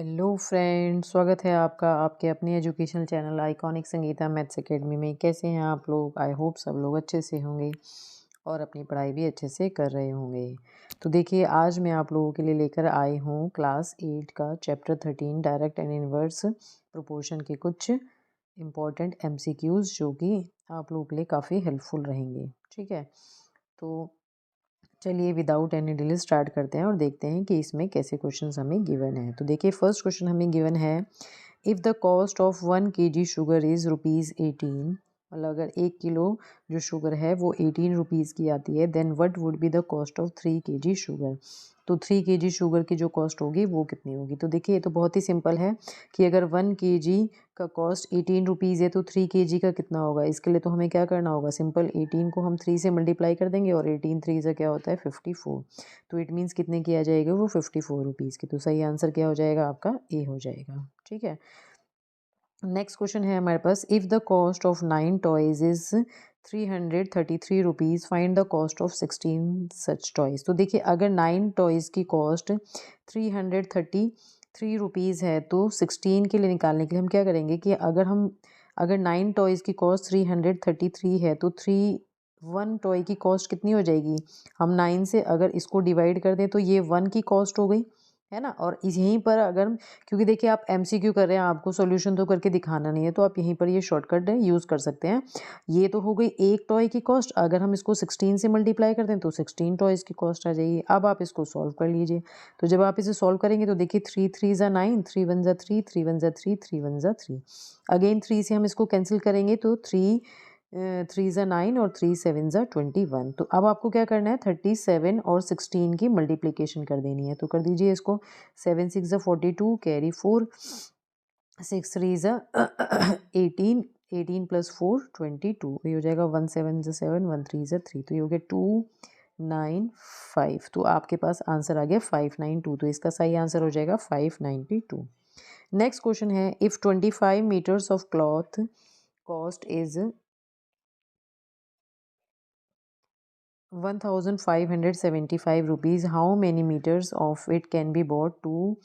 Hello friends, स्वागत है आपका आपके अपने educational channel iconic Sangeeta maths academy में। कैसे हैं आप लोग? आई होप सब लोग अच्छे से होंगे और अपनी पढ़ाई भी अच्छे से कर रहे होंगे। तो देखिए, आज मैं आप लोगों के लिए लेकर आई हूँ क्लास 8 का chapter 13 direct and inverse proportion के कुछ इम्पॉर्टेंट MCQs जो कि आप लोगों के लिए काफ़ी हेल्पफुल रहेंगे। ठीक है, तो चलिए विदाउट एनी डिले स्टार्ट करते हैं और देखते हैं कि इसमें कैसे क्वेश्चंस हमें गिवन है। तो देखिए, फर्स्ट क्वेश्चन हमें गिवन है, if the cost of 1 kg sugar is ₹18, मतलब अगर 1 किलो जो शुगर है वो 18 रुपीज़ की आती है, then what would be the cost of 3 kg sugar. तो 3 kg शुगर की जो कॉस्ट होगी वो कितनी होगी। तो देखिए, ये तो बहुत ही सिंपल है कि अगर 1 kg का कॉस्ट 18 रुपीज़ है तो 3 kg का कितना होगा। इसके लिए तो हमें क्या करना होगा, सिंपल 18 को हम 3 से मल्टीप्लाई कर देंगे और 18 3 से क्या होता है 54। तो इट मीन्स कितने की आ जाएगी वो 54 रुपीज़ की। तो सही आंसर क्या हो जाएगा आपका, ए हो जाएगा। ठीक है, नेक्स्ट क्वेश्चन है हमारे पास, if the cost of 9 toys is 333 rupees, find the cost of 16 such toys. तो देखिए, अगर 9 टॉयज़ की कॉस्ट 333 रुपीज़ है तो 16 के लिए निकालने के लिए हम क्या करेंगे कि अगर 9 टॉयज़ की कॉस्ट 333 है तो 1 टॉय की कॉस्ट कितनी हो जाएगी। हम 9 से अगर इसको डिवाइड कर दें तो ये 1 की कॉस्ट हो गई, है ना। और इस यहीं पर अगर, क्योंकि देखिए आप MCQ कर रहे हैं, आपको सॉल्यूशन तो करके दिखाना नहीं है, तो आप यहीं पर ये शॉर्टकट यूज़ कर सकते हैं। ये तो हो गई एक टॉय की कॉस्ट, अगर हम इसको 16 से मल्टीप्लाई कर दें तो 16 टॉयज़ की कॉस्ट आ जाएगी। अब आप इसको सॉल्व कर लीजिए। तो जब आप इसे सॉल्व करेंगे तो देखिए 3 3 ज़ा 9, 3 1 ज़ा 3, 3 1 ज़ा 3, 3 1 ज़ा 3। अगेन 3 से हम इसको कैंसिल करेंगे तो 3 ज़ा 9 और 3 7 ज़ा 21। तो अब आपको क्या करना है, 37 और 16 की मल्टीप्लिकेशन कर देनी है। तो कर दीजिए इसको, 7 6 ज़ा 42, कैरी 4, 6 3 ज़ा 18, 18 प्लस 4 22। ये हो जाएगा 1 7 ज़ा 7, 1 3 ज़ा 3। तो ये हो गया 2 9 5। तो आपके पास आंसर आ गया 592। तो इसका सही आंसर हो जाएगा 592। नेक्स्ट क्वेश्चन है, if 25 metres of cloth cost is 1575 rupees, how many meters of it can be bought to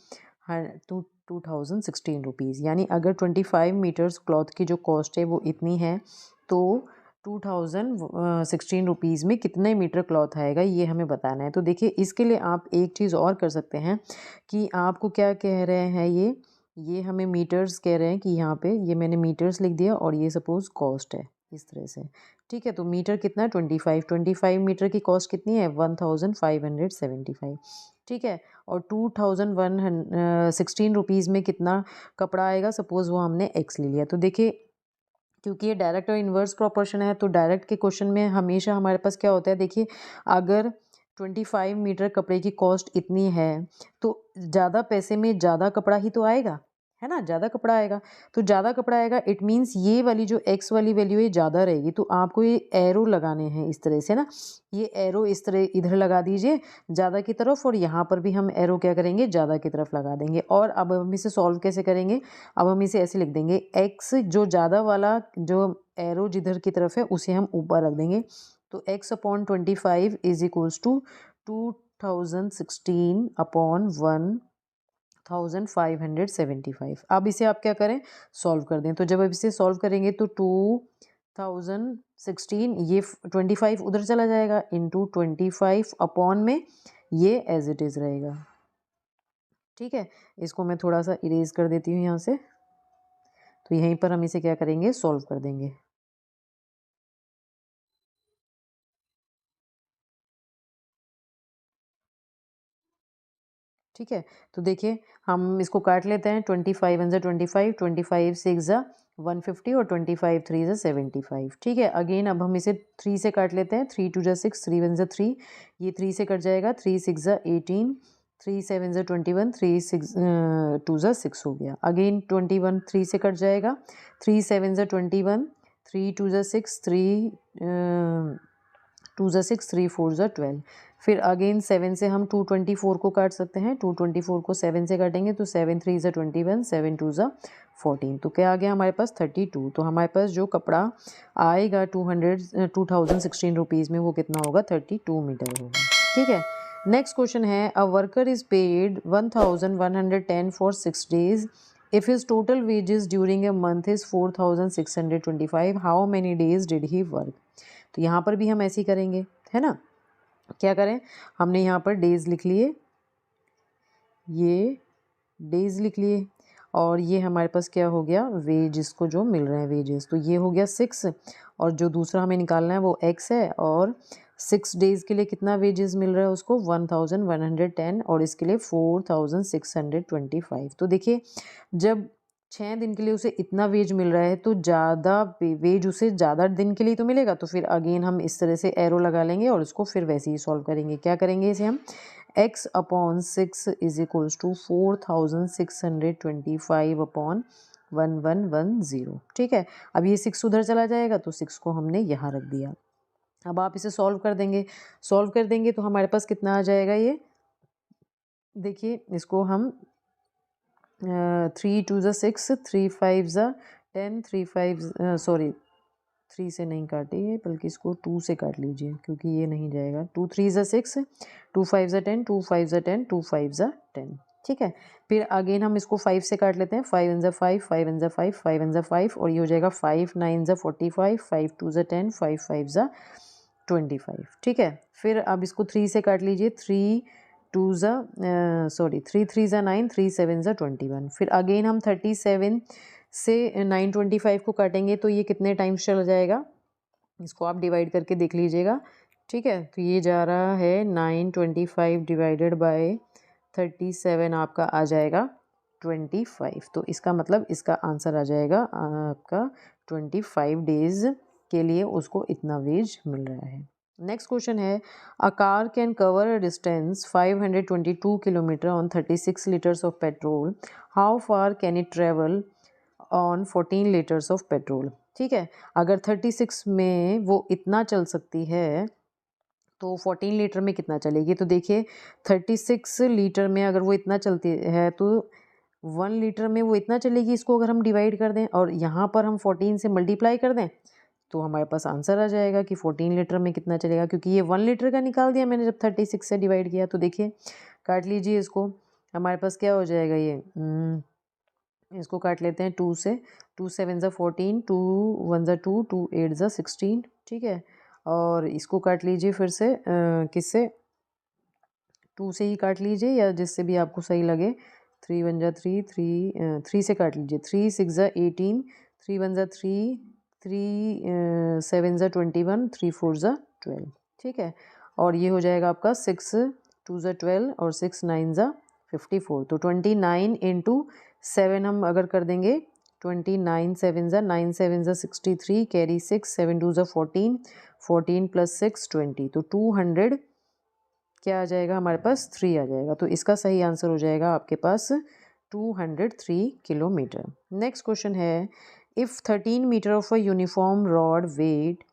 2016 rupees. यानी अगर 25 मीटर्स क्लॉथ की जो कॉस्ट है वो इतनी है तो 2016 रुपीज़ में कितने मीटर क्लॉथ आएगा, ये हमें बताना है। तो देखिए, इसके लिए आप एक चीज़ और कर सकते हैं कि आपको क्या कह रहे हैं, ये हमें मीटर्स कह रहे हैं कि यहाँ पे ये मैंने मीटर्स लिख दिया और ये सपोज़ कॉस्ट है इस तरह से। ठीक है, तो मीटर कितना 25 मीटर की कॉस्ट कितनी है 1575। ठीक है, और 2016 रुपीज़ में कितना कपड़ा आएगा, सपोज़ वो हमने एक्स ले लिया। तो देखिए, क्योंकि ये डायरेक्ट और इन्वर्स प्रोपोर्शन है तो डायरेक्ट के क्वेश्चन में हमेशा हमारे पास क्या होता है, देखिए अगर 25 मीटर कपड़े की कॉस्ट इतनी है तो ज़्यादा पैसे में ज़्यादा कपड़ा ही तो आएगा, है ना। ज़्यादा कपड़ा आएगा तो ज़्यादा कपड़ा आएगा, इट मीन्स ये वाली जो एक्स वाली वैल्यू है ज़्यादा रहेगी। तो आपको ये एरो लगाने हैं इस तरह से ना, ये एरो इस तरह इधर लगा दीजिए ज़्यादा की तरफ, और यहाँ पर भी हम एरो क्या करेंगे, ज़्यादा की तरफ लगा देंगे। और अब हम इसे सॉल्व कैसे करेंगे, अब हम इसे ऐसे लिख देंगे, एक्स जो ज़्यादा वाला जो एरो जिधर की तरफ है उसे हम ऊपर रख देंगे। तो x upon 25 is equals to 2016 upon 1575। अब इसे आप क्या करें, सॉल्व कर दें। तो जब अब इसे सॉल्व करेंगे तो 2016, ये 25 उधर चला जाएगा, इंटू 25 अपॉन में ये एज इट इज़ रहेगा। ठीक है, इसको मैं थोड़ा सा इरेज कर देती हूँ यहाँ से। तो यहीं पर हम इसे क्या करेंगे, सॉल्व कर देंगे। ठीक है, तो देखिए हम इसको काट लेते हैं। 25 वन ज़ा 25, 25 6 ज़ा 150 और 25 3 ज़ा 75। ठीक है, अगेन अब हम इसे 3 से काट लेते हैं। 3 2 ज़ा 6, 3 1 ज़ा 3, ये 3 से कट जाएगा। 3 6 ज़ा 18, 3 7 ज़ा 21, 3 6 2 ज़ा 6 हो गया। अगेन 21 3 से कट जाएगा। 3 7 ज़ा 21, 3 2 ज़ा 6, 3 2 ज़ा 6, 3 4 ज़ा 12। फिर अगेन 7 से हम 224 को काट सकते हैं। 224 को 7 से काटेंगे तो 7 3 ज़ा 21, 7 2 ज़ा 14। तो क्या आ गया हमारे पास 32। तो हमारे पास जो कपड़ा आएगा 2016 रुपीज़ में वो कितना होगा, 32 मीटर होगा। ठीक है, नेक्स्ट क्वेश्चन है, a worker is paid 1110 for 6 days. If his total wages during a month is 4625, how many days did he work? तो यहाँ पर भी हम ऐसे ही करेंगे, है ना। क्या करें, हमने यहाँ पर डेज लिख लिए, ये डेज लिख लिए, और ये हमारे पास क्या हो गया, वेज इसको जो मिल रहे हैं वेजेस, तो ये हो गया 6, और जो दूसरा हमें निकालना है वो x है, और 6 डेज़ के लिए कितना वेजेस मिल रहा है उसको 1110, और इसके लिए 4625। तो देखिए जब 6 दिन के लिए उसे इतना वेज मिल रहा है तो ज़्यादा वेज उसे ज़्यादा दिन के लिए तो मिलेगा, तो फिर अगेन हम इस तरह से एरो लगा लेंगे और इसको फिर वैसे ही सॉल्व करेंगे। क्या करेंगे इसे हम, x upon 6 is equals to 4625 upon 1110। ठीक है, अब ये 6 उधर चला जाएगा तो 6 को हमने यहाँ रख दिया। अब आप इसे सॉल्व कर देंगे, सॉल्व कर देंगे तो हमारे पास कितना आ जाएगा, ये देखिए इसको हम 3 2 6, 3 5 10, 3 5 सॉरी 3 से नहीं काटिए बल्कि इसको 2 से काट लीजिए क्योंकि ये नहीं जाएगा। 2 3 6, 2 5 10, 2 5 10, 2 5 10। ठीक है, फिर अगेन हम इसको 5 से काट लेते हैं, 5 1 5, 5 1 5, 5 1 5, और ये हो जाएगा 5 9 45, 5 2 10, 5 5 25। ठीक है, फिर अब इसको 3 से काट लीजिए, 3 2 3 3 9, 3 7 21। फिर अगेन हम 37 से 925 को काटेंगे तो ये कितने टाइम्स चला जाएगा, इसको आप डिवाइड करके देख लीजिएगा। ठीक है, तो ये जा रहा है 925 डिवाइडेड बाय 37 आपका आ जाएगा 25। तो इसका मतलब इसका आंसर आ जाएगा आपका 25 डेज के लिए उसको इतना वेज मिल रहा है। नेक्स्ट क्वेश्चन है, a car can cover a distance 522 kilometre on 36 litres of petrol, how far can it travel on 14 litres of petrol. ठीक है, अगर 36 में वो इतना चल सकती है तो 14 लीटर में कितना चलेगी, तो देखिए 36 लीटर में अगर वो इतना चलती है तो 1 लीटर में वो इतना चलेगी, इसको अगर हम डिवाइड कर दें और यहाँ पर हम 14 से मल्टीप्लाई कर दें तो हमारे पास आंसर आ जाएगा कि 14 लीटर में कितना चलेगा, क्योंकि ये 1 लीटर का निकाल दिया मैंने जब 36 से डिवाइड किया। तो देखिए काट लीजिए इसको, हमारे पास क्या हो जाएगा, ये इसको काट लेते हैं 2 से, 2 7 14, 2 1 2, 2 8 16। ठीक है, और इसको काट लीजिए फिर से किससे, 2 से ही काट लीजिए या जिससे भी आपको सही लगे। 3 1 3, 3 से काट लीजिए, 3 6 18, 3 1 3, 3 7 21, 3 4 12। ठीक है, और ये हो जाएगा आपका 6 2 12 और 6 9 54। तो 29 इंटू 7 हम अगर कर देंगे, 29 7 9 7 63, कैरी 6, 7 2 14, 14 प्लस 6 20, तो 200 क्या आ जाएगा हमारे पास, 3 आ जाएगा। तो इसका सही आंसर हो जाएगा आपके पास 203 किलोमीटर। नेक्स्ट क्वेश्चन है, if 13 metre of a uniform rod weight,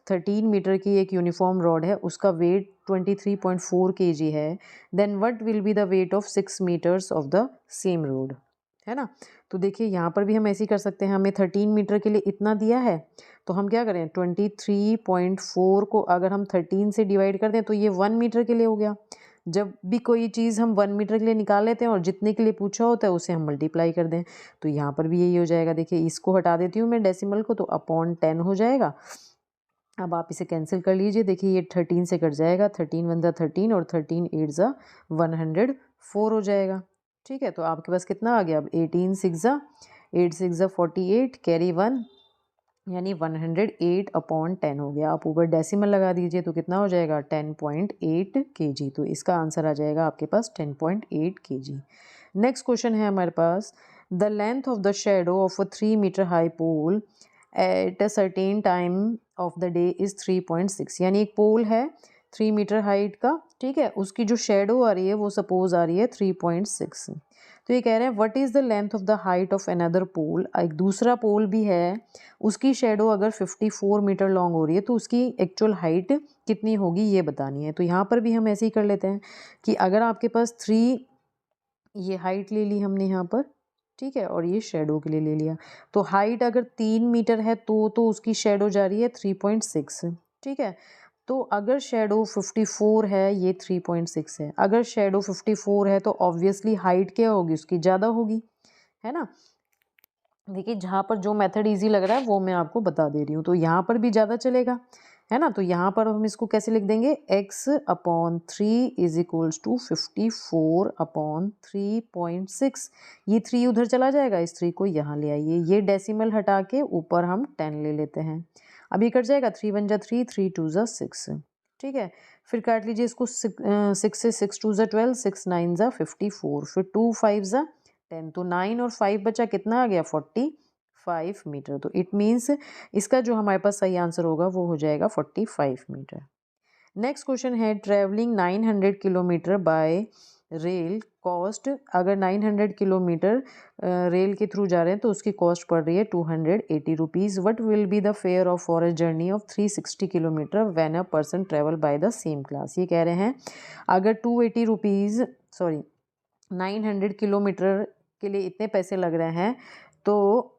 13 metre की एक यूनिफॉर्म रॉड है, उसका वेट 23.4 kg है, then what will be the weight of 6 metres of the same rod, है ना। तो देखिए यहाँ पर भी हम ऐसे ही कर सकते हैं, हमें 13 मीटर के लिए इतना दिया है तो हम क्या करें, 23.4 को अगर हम 13 से डिवाइड कर दें तो ये 1 मीटर के लिए हो गया। जब भी कोई चीज़ हम 1 मीटर के लिए निकाल लेते हैं और जितने के लिए पूछा होता है उसे हम मल्टीप्लाई कर दें, तो यहाँ पर भी यही हो जाएगा। देखिए इसको हटा देती हूँ मैं डेसिमल को, तो अपॉन 10 हो जाएगा। अब आप इसे कैंसिल कर लीजिए, देखिए ये 13 से कट जाएगा, 13 1 13 और 13 8 104 हो जाएगा। ठीक है, तो आपके पास कितना आ गया, अब 18 6 8 6 48, कैरी 1 यानी 108 अपॉन 10 हो गया। आप ऊपर डेसिमल लगा दीजिए तो कितना हो जाएगा, 10.8 kg। तो इसका आंसर आ जाएगा आपके पास 10.8 kg। नेक्स्ट क्वेश्चन है हमारे पास, the length of the shadow of a 3 metre high pole at a certain time of the day is 3.6। यानी एक पोल है 3 मीटर हाइट का, ठीक है, उसकी जो शेडो आ रही है वो सपोज आ रही है 3.6। तो ये कह रहे हैं what is the length of the height of another pole, एक दूसरा पोल भी है, उसकी शेडो अगर 54 मीटर लॉन्ग हो रही है तो उसकी एक्चुअल हाइट कितनी होगी ये बतानी है। तो यहाँ पर भी हम ऐसे ही कर लेते हैं कि अगर आपके पास 3, ये हाइट ले ली हमने यहाँ पर, ठीक है, और ये शेडो के लिए ले लिया, तो हाइट अगर 3 मीटर है तो उसकी शेडो जा रही है 3.6। ठीक है, तो अगर शेडो 54 है, ये 3.6 है। अगर शेडो 54 है तो ऑब्वियसली हाइट क्या होगी उसकी, ज़्यादा होगी, है ना। देखिए जहाँ पर जो मेथड इजी लग रहा है वो मैं आपको बता दे रही हूँ। तो यहाँ पर भी ज़्यादा चलेगा, है ना। तो यहाँ पर हम इसको कैसे लिख देंगे, x/3 इज इक्वल्स टू 54/3.6। ये 3 उधर चला जाएगा, इस 3 को यहाँ ले आइए, ये डेसिमल हटा के ऊपर हम 10 ले लेते हैं। अब ये कट जाएगा, 3 1 जा 3, 3 2 जा 6, ठीक है। फिर काट लीजिए इसको, 6 से, 6 2 जा 12, 6 9 जा 54, फिर 2 5 जा 10, तो 9 और 5 बचा, कितना आ गया, 45 मीटर। तो इट मीन्स इसका जो हमारे पास सही आंसर होगा वो हो जाएगा 45 मीटर। नेक्स्ट क्वेश्चन है, travelling 900 kilometre bye rail cost, अगर 900 किलोमीटर रेल के थ्रू जा रहे हैं तो उसकी कॉस्ट पड़ रही है 280 rupees. What will be the fair of for a journey of 360 kilometre when a person travel by the same class. ये कह रहे हैं अगर 280 रुपीज़, सॉरी 900 किलोमीटर के लिए इतने पैसे लग रहे हैं तो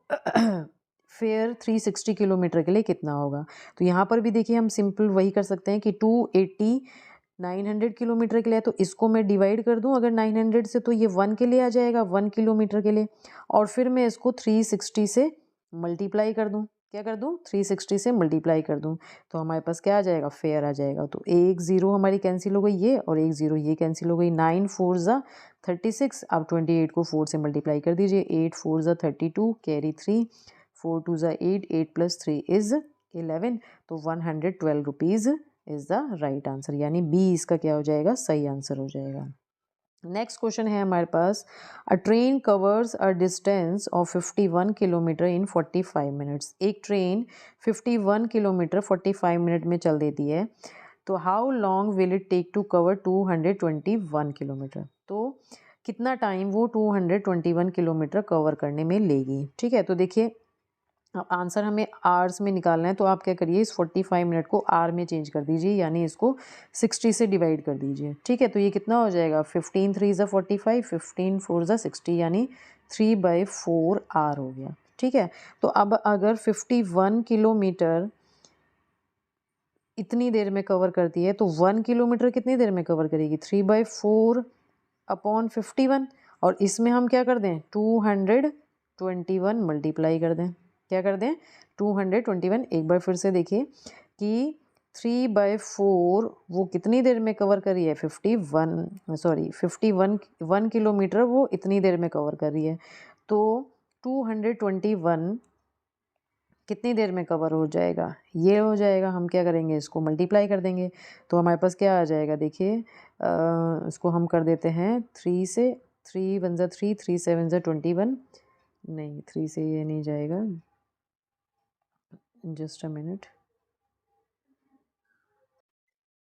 फेयर 360 किलोमीटर के लिए कितना होगा। तो यहाँ पर भी देखिए हम सिंपल वही कर सकते हैं कि 280 900 किलोमीटर के लिए, तो इसको मैं डिवाइड कर दूं अगर 900 से, तो ये 1 के लिए आ जाएगा, 1 किलोमीटर के लिए, और फिर मैं इसको 360 से मल्टीप्लाई कर दूं। क्या कर दूं, 360 से मल्टीप्लाई कर दूं, तो हमारे पास क्या आ जाएगा, फेयर आ जाएगा। तो एक ज़ीरो हमारी कैंसिल हो गई, ये और एक ज़ीरो ये कैंसिल हो गई। 9 4 ज़ा 36, अब 28 को 4 से मल्टीप्लाई कर दीजिए, 8 4 ज़ा 32, कैरी 3, 4 2 ज़ा 8, 8 + 3 इज़ 11, तो 112 rupees is the right answer, यानी बी इसका क्या हो जाएगा, सही आंसर हो जाएगा। नेक्स्ट क्वेश्चन है हमारे पास, a train covers a distance of 51 kilometre in 45 minutes. एक ट्रेन 51 किलोमीटर 45 मिनट में चल देती है, तो how long will it take to cover 221 kilometre. तो कितना टाइम वो 221 किलोमीटर कवर करने में लेगी, ठीक है। तो देखिए अब आंसर हमें आवर्स में निकालना है, तो आप क्या करिए, इस 45 मिनट को आर में चेंज कर दीजिए, यानी इसको 60 से डिवाइड कर दीजिए, ठीक है। तो ये कितना हो जाएगा, 15 3 ज़ा 45, 15 4 ज़ा 60, यानी 3/4 आर हो गया, ठीक है। तो अब अगर 51 किलोमीटर इतनी देर में कवर करती है, तो 1 किलोमीटर कितनी देर में कवर करेगी, 3/4/51, और इसमें हम क्या कर दें, 221 मल्टीप्लाई कर दें। क्या कर दें, 221। एक बार फिर से देखिए कि 3/4 वो कितनी देर में कवर कर रही है, 51 किलोमीटर वो इतनी देर में कवर कर रही है, तो 221 कितनी देर में कवर हो जाएगा, ये हो जाएगा। हम क्या करेंगे, इसको मल्टीप्लाई कर देंगे, तो हमारे पास क्या आ जाएगा, देखिए इसको हम कर देते हैं 3 से, 3 1 ज़ा 3, 3 7 ज़ा 21, नहीं 3 से ये नहीं जाएगा, जस्ट अ मिनट,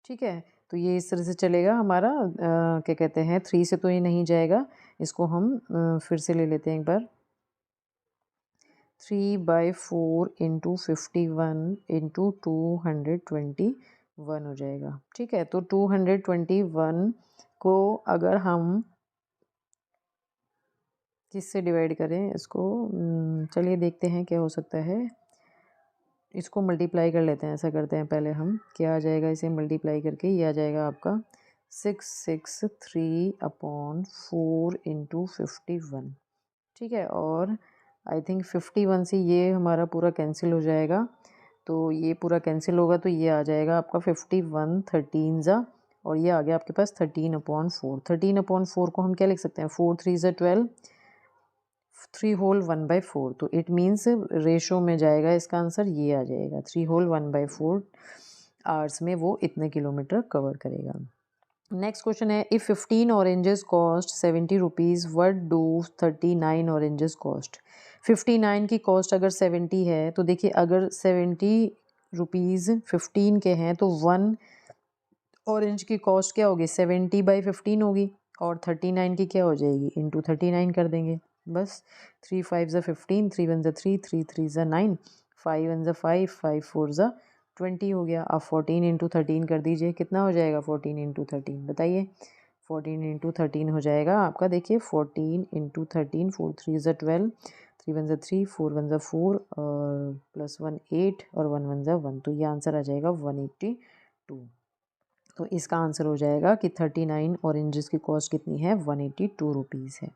ठीक है। तो ये इस तरह से चलेगा हमारा, क्या कहते हैं, 3 से तो ये नहीं जाएगा, इसको हम फिर से ले लेते हैं एक बार, 3/4 इंटू 51 इंटू 221 हो जाएगा, ठीक है। तो 221 को अगर हम किससे डिवाइड करें इसको, चलिए देखते हैं क्या हो सकता है, इसको मल्टीप्लाई कर लेते हैं। ऐसा करते हैं पहले हम, क्या आ जाएगा, इसे मल्टीप्लाई करके ये आ जाएगा आपका 663/4 इंटू 51, ठीक है। और आई थिंक 51 से ये हमारा पूरा कैंसिल हो जाएगा, तो ये पूरा कैंसिल होगा, तो ये आ जाएगा आपका 51 13 ज़ा, और ये आ गया आपके पास 13/4। 13/4 को हम क्या लिख सकते हैं, 4 3 ज़ा 12, 3 होल 1/4, तो इट मीन्स रेशो में जाएगा इसका आंसर, ये आ जाएगा 3 होल 1/4 आवर्स में वो इतने किलोमीटर कवर करेगा। नेक्स्ट क्वेश्चन है, if 15 oranges cost 70 rupees, what do 39 oranges cost. 59 की कॉस्ट अगर 70 है, तो देखिए अगर 70 रुपीज़ 15 के हैं, तो 1 ऑरेंज की कॉस्ट क्या होगी, 70/15 होगी, और 39 की क्या हो जाएगी, इंटू 39 कर देंगे बस। 3 5 ज़ा 15, 3 1 ज़ा 3, 3 3 ज़ा 9, 5 1 ज़ा 5, 5 4 ज़ा 20 हो गया। अब 14 इंटू 13 कर दीजिए, कितना हो जाएगा 14 इंटू 13, बताइए। 14 इंटू 13 हो जाएगा आपका, देखिए 14 इंटू 13, 4 3 ज़ा 12, 3 1 ज़ा 3, 4 1 ज़ा 4, और +1 8, और 1 1 ज़ा 1, तो ये आंसर आ जाएगा 180 टू। तो इसका आंसर हो जाएगा कि 39 ऑरेंजेस की कॉस्ट कितनी है, 182 रुपीज़ है।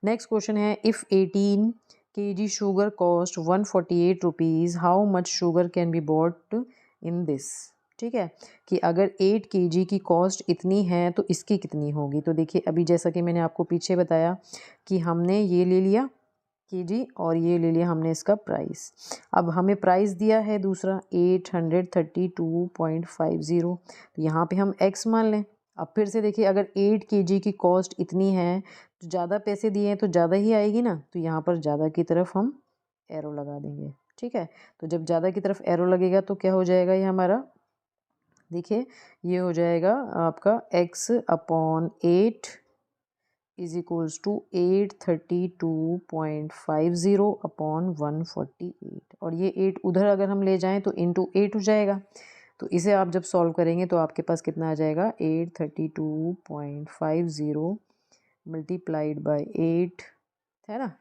नेक्स्ट क्वेश्चन है, if 18 kg sugar cost 148 rupees, how much sugar can be bought in this. ठीक है, कि अगर 8 kg की कॉस्ट इतनी है तो इसकी कितनी होगी। तो देखिए अभी जैसा कि मैंने आपको पीछे बताया कि हमने ये ले लिया kg और ये ले लिया हमने इसका प्राइस। अब हमें प्राइस दिया है दूसरा 832.50, तो यहाँ पे हम x मान लें। अब फिर से देखिए अगर 8 kg की कॉस्ट इतनी है तो ज़्यादा पैसे दिए हैं तो ज़्यादा ही आएगी ना, तो यहाँ पर ज़्यादा की तरफ हम एरो लगा देंगे। ठीक है, तो जब ज़्यादा की तरफ एरो लगेगा तो क्या हो जाएगा ये हमारा, देखिए ये हो जाएगा आपका x upon 8 is equals to 832.50 upon 148, और ये 8 उधर अगर हम ले जाएं तो इंटू 8 हो जाएगा। तो इसे आप जब सॉल्व करेंगे तो आपके पास कितना आ जाएगा, 832.50 मल्टीप्लाइड बाय 8 है ना,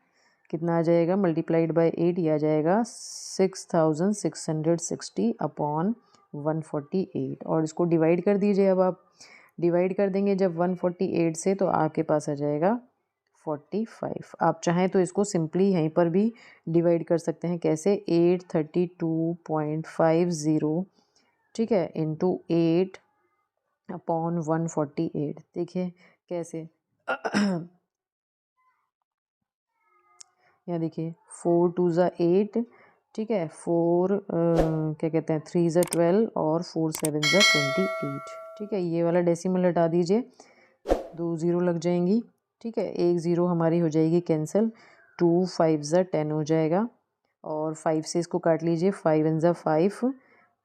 कितना आ जाएगा मल्टीप्लाइड बाय 8, ये आ जाएगा 6660 अपॉन 148, और इसको डिवाइड कर दीजिए। अब आप डिवाइड कर देंगे जब 148 से तो आपके पास आ जाएगा 45। आप चाहें तो इसको सिंपली यहीं पर भी डिवाइड कर सकते हैं, कैसे, 832.50 ठीक है इंटू 8 अपॉन 148। देखिए कैसे यहाँ देखिए 4 2 ज़ा 8, ठीक है, 4 क्या कहते हैं 3 ज़ा 12 और 4 7 ज़ा 28। ठीक है, ये वाला डेसिमल हटा दीजिए, 2 ज़ीरो लग जाएंगी। ठीक है, 1 ज़ीरो हमारी हो जाएगी कैंसिल, 2 5 ज़ा 10 हो जाएगा, और 5 से इसको काट लीजिए, 5 1 ज़ा 5,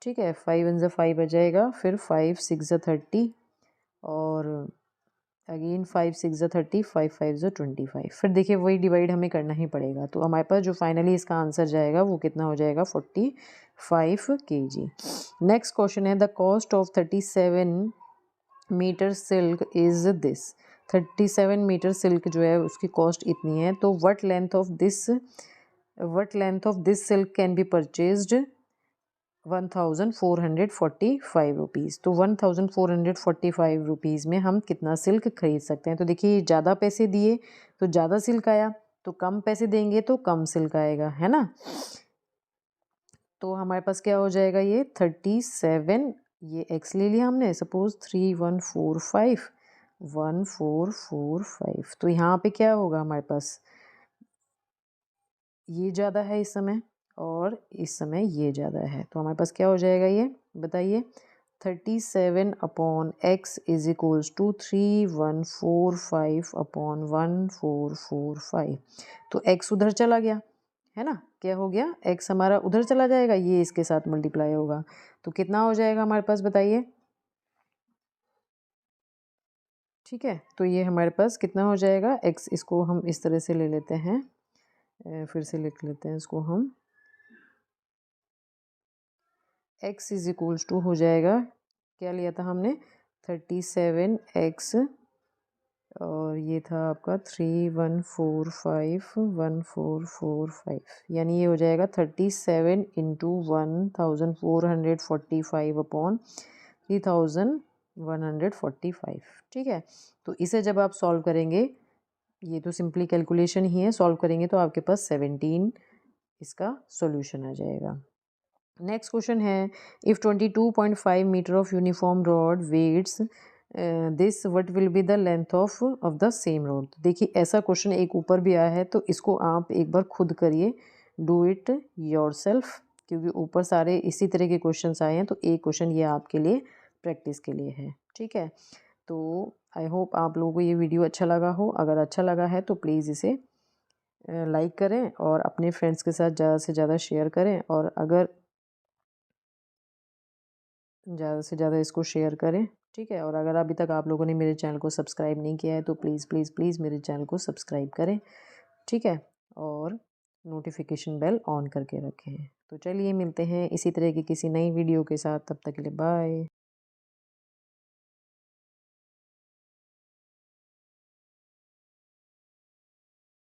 ठीक है, 5 1 ज़ा 5 आ जाएगा, फिर 5 6 ज़ा 30, और अगेन 5 6 ज़ा 30, 5 5 ज़ा 25। फिर देखिए वही डिवाइड हमें करना ही पड़ेगा, तो हमारे पास जो फाइनली इसका आंसर जाएगा वो कितना हो जाएगा, 45 kg। नेक्स्ट क्वेश्चन है, the cost of 37 metre silk is this. 37 metre silk जो है उसकी कॉस्ट इतनी है, तो what length of this silk can be purchased 1445 rupees. तो 1445 रुपीज़ में हम कितना सिल्क खरीद सकते हैं। तो देखिए ज़्यादा पैसे दिए तो ज़्यादा सिल्क आया, तो कम पैसे देंगे तो कम सिल्क आएगा, है ना। तो हमारे पास क्या हो जाएगा, ये 37, ये x ले लिया हमने, सपोज 1445, तो यहाँ पे क्या होगा हमारे पास, ये ज़्यादा है इस समय और इस समय ये ज़्यादा है, तो हमारे पास क्या हो जाएगा, ये बताइए, 37 upon x is equals to 3145 upon 1445। तो x उधर चला गया है ना, क्या हो गया, x हमारा उधर चला जाएगा, ये इसके साथ मल्टीप्लाई होगा, तो कितना हो जाएगा हमारे पास बताइए। ठीक है, तो ये हमारे पास कितना हो जाएगा, x, इसको हम इस तरह से ले लेते हैं, फिर से लिख लेते हैं इसको हम, x इज इक्वल्स टू हो जाएगा, क्या लिया था हमने, 37x, और ये था आपका 1445, यानी ये हो जाएगा 37 इंटू 1445 अपॉन 3145। ठीक है, तो इसे जब आप सॉल्व करेंगे, ये तो सिंपली कैलकुलेशन ही है, सॉल्व करेंगे तो आपके पास 17 इसका सॉल्यूशन आ जाएगा। नेक्स्ट क्वेश्चन है, if 22.5 metre of uniform rod weighs this what will be the length of the same rod. देखिए ऐसा क्वेश्चन एक ऊपर भी आया है, तो इसको आप एक बार खुद करिए, डू इट योरसेल्फ, क्योंकि ऊपर सारे इसी तरह के क्वेश्चंस आए हैं, तो एक क्वेश्चन ये आपके लिए प्रैक्टिस के लिए है। ठीक है, तो आई होप आप लोगों को ये वीडियो अच्छा लगा हो। अगर अच्छा लगा है तो प्लीज़ इसे लाइक करें और अपने फ्रेंड्स के साथ ज़्यादा से ज़्यादा शेयर करें, और अगर ज़्यादा से ज़्यादा इसको शेयर करें। ठीक है, और अगर अभी तक आप लोगों ने मेरे चैनल को सब्सक्राइब नहीं किया है तो प्लीज़ प्लीज़ प्लीज़ मेरे चैनल को सब्सक्राइब करें। ठीक है, और नोटिफिकेशन बेल ऑन करके रखें। तो चलिए मिलते हैं इसी तरह की किसी नई वीडियो के साथ, तब तक के लिए बाय।